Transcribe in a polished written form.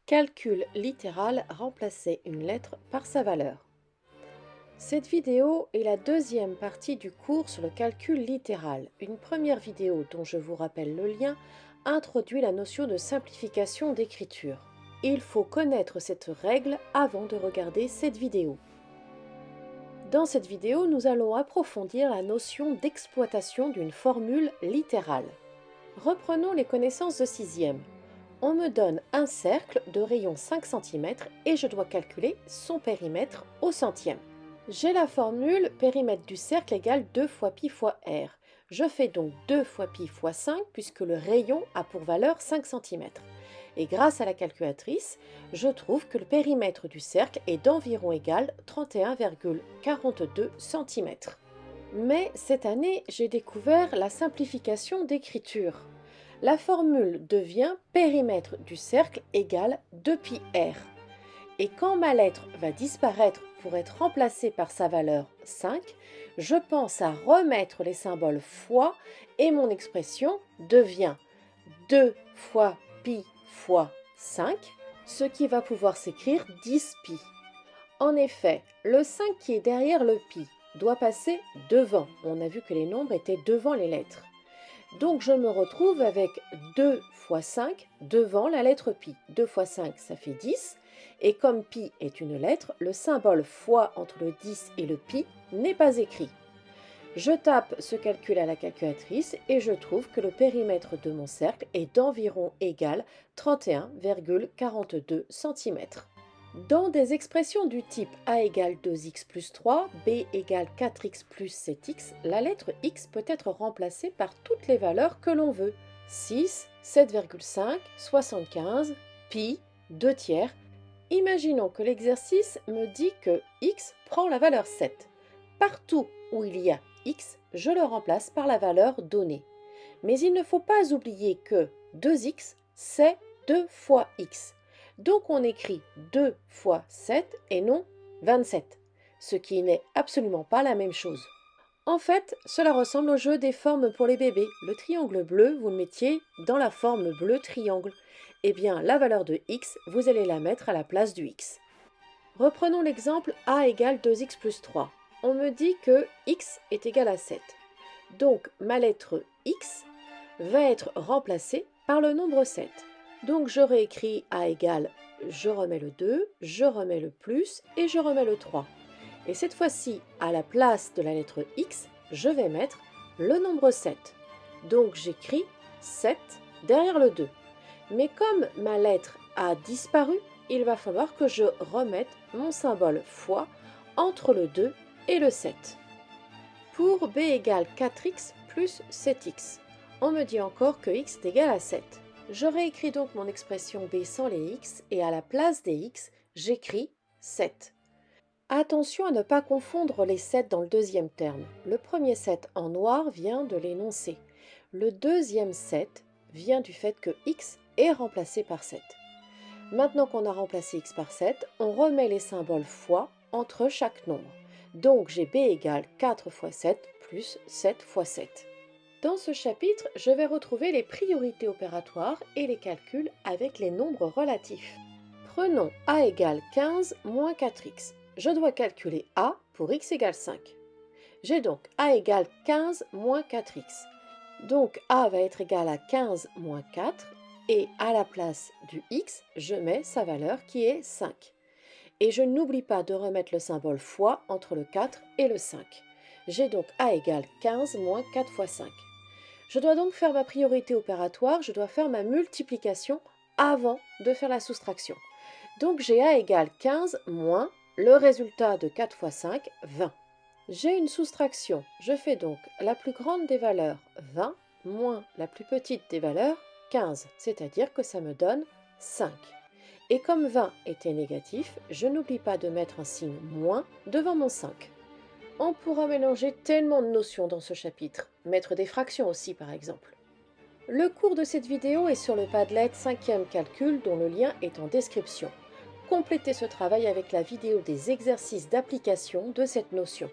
Calcul littéral, remplacer une lettre par sa valeur. Cette vidéo est la deuxième partie du cours sur le calcul littéral. Une première vidéo, dont je vous rappelle le lien, introduit la notion de simplification d'écriture. Il faut connaître cette règle avant de regarder cette vidéo. Dans cette vidéo, nous allons approfondir la notion d'exploitation d'une formule littérale. Reprenons les connaissances de 6e. On me donne un cercle de rayon 5 cm et je dois calculer son périmètre au centième. J'ai la formule périmètre du cercle égale 2 fois pi fois r. Je fais donc 2 fois pi fois 5 puisque le rayon a pour valeur 5 cm. Et grâce à la calculatrice, je trouve que le périmètre du cercle est d'environ égal 31,42 cm. Mais cette année, j'ai découvert la simplification d'écriture. La formule devient périmètre du cercle égale 2pi r. Et quand ma lettre va disparaître pour être remplacée par sa valeur 5, je pense à remettre les symboles fois et mon expression devient 2 fois pi fois 5, ce qui va pouvoir s'écrire 10pi. En effet, le 5 qui est derrière le pi doit passer devant. On a vu que les nombres étaient devant les lettres. Donc je me retrouve avec 2 fois 5 devant la lettre pi. 2 fois 5, ça fait 10. Et comme pi est une lettre, le symbole fois entre le 10 et le pi n'est pas écrit. Je tape ce calcul à la calculatrice et je trouve que le périmètre de mon cercle est d'environ égal 31,42 cm. Dans des expressions du type a égale 2x plus 3, b égale 4x plus 7x, la lettre x peut être remplacée par toutes les valeurs que l'on veut. 6, 7,5, 75, pi, 2 tiers. Imaginons que l'exercice me dit que x prend la valeur 7. Partout où il y a x, je le remplace par la valeur donnée. Mais il ne faut pas oublier que 2x, c'est 2 fois x. Donc on écrit 2 fois 7 et non 27, ce qui n'est absolument pas la même chose. En fait, cela ressemble au jeu des formes pour les bébés. Le triangle bleu, vous le mettiez dans la forme bleu triangle. Eh bien, la valeur de x, vous allez la mettre à la place du x. Reprenons l'exemple a égale 2x plus 3. On me dit que x est égal à 7. Donc, ma lettre x va être remplacée par le nombre 7. Donc je réécris a égale, je remets le 2, je remets le plus et je remets le 3. Et cette fois-ci, à la place de la lettre x, je vais mettre le nombre 7. Donc j'écris 7 derrière le 2. Mais comme ma lettre a disparu, il va falloir que je remette mon symbole fois entre le 2 et le 7. Pour b égale 4x plus 7x, on me dit encore que x est égal à 7. Je réécris donc mon expression b sans les x et à la place des x, j'écris 7. Attention à ne pas confondre les 7 dans le deuxième terme. Le premier 7 en noir vient de l'énoncé. Le deuxième 7 vient du fait que x est remplacé par 7. Maintenant qu'on a remplacé x par 7, on remet les symboles fois entre chaque nombre. Donc j'ai b égale 4 fois 7 plus 7 fois 7. Dans ce chapitre, je vais retrouver les priorités opératoires et les calculs avec les nombres relatifs. Prenons a égale 15 moins 4x. Je dois calculer a pour x égale 5. J'ai donc a égale 15 moins 4x. Donc a va être égal à 15 moins 4 et à la place du x, je mets sa valeur qui est 5. Et je n'oublie pas de remettre le symbole fois entre le 4 et le 5. J'ai donc a égale 15 moins 4 fois 5. Je dois donc faire ma priorité opératoire, je dois faire ma multiplication avant de faire la soustraction. Donc j'ai a égale 15 moins le résultat de 4 fois 5, 20. J'ai une soustraction, je fais donc la plus grande des valeurs 20 moins la plus petite des valeurs 15, c'est-à-dire que ça me donne 5. Et comme 20 était négatif, je n'oublie pas de mettre un signe moins devant mon 5. On pourra mélanger tellement de notions dans ce chapitre, mettre des fractions aussi par exemple. Le cours de cette vidéo est sur le Padlet 5e calcul dont le lien est en description. Complétez ce travail avec la vidéo des exercices d'application de cette notion.